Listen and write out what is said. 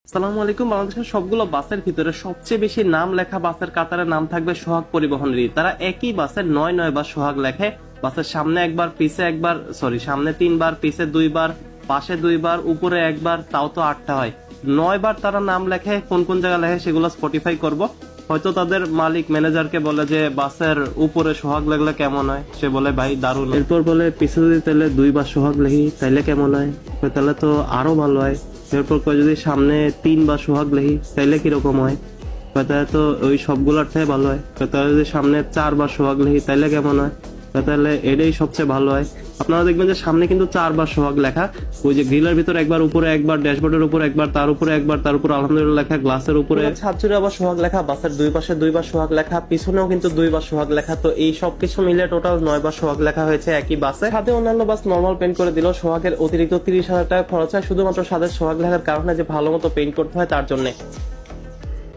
আসসালামু আলাইকুম। বাংলাদেশের সবগুলো বাসের ভিতরে সবচেয়ে বেশি নাম লেখা বাসের কাতারে নাম থাকবে সোহাগ পরিবহনেরই। তারা একই বাসের ৯ বার সোহাগ লেখে। বাসের সামনে একবার, পিছে একবার, সামনে 3 বার, পিছে 2 বার, পাশে 2 বার, উপরে একবার, তাও তো 8টা হয়। 9 বার তারা নাম লেখে। কোন কোন জায়গায় লেখে সেগুলো স্পটিফাই করব। হয়তো তাদের মালিক ম্যানেজারকে বলে যে বাসের উপরে সোহাগ লাগলে কেমন হয়, সে বলে ভাই দারুণ। এরপর বলে পিছে যদি তাহলে 2 বার সোহাগ লিখি তাইলে কেমন হয়, তাহলে তো আরো ভালো হয়। এরপর যদি সামনে 3 বার সোহাগ লিখি তাইলে কিরকম হয়, তাহলে তো ওই সবগুলোর থেকে ভালো হয়। তাহলে যদি সামনে 4 বার সোহাগ লিখি তাইলে কেমন হয়, তাহলে এটাই সবচেয়ে ভালো হয়। আপনারা দেখবেন যে সামনে কিন্তু 4 বার সোহাগ লেখা। ওই যে গ্রিলের ভিতরে একবার, উপরে একবার, ড্যাশবোর্ডের উপর একবার, তার উপরে একবার, তার উপর আলহামদুলিল্লাহ লেখা, গ্লাসের উপরে ছাত্রীরা আবার সোহাগ লেখা, বাসের 2 পাশে 2 বার সোহাগ লেখা, পিছনেও কিন্তু 2 বার সোহাগ লেখা। তো এই সবকিছু মিলে টোটাল 9 বার সোহাগ লেখা হয়েছে একই বাসে। সাথে অন্যান্য বাস নর্মাল পেন্ট করে দিল। সোহাগের অতিরিক্ত 30,000 টাকা খরচ হয় শুধুমাত্র সাদের সোহাগ লেখার কারণে, যে ভালো মতো পেইন্ট করতে হয় তার জন্য।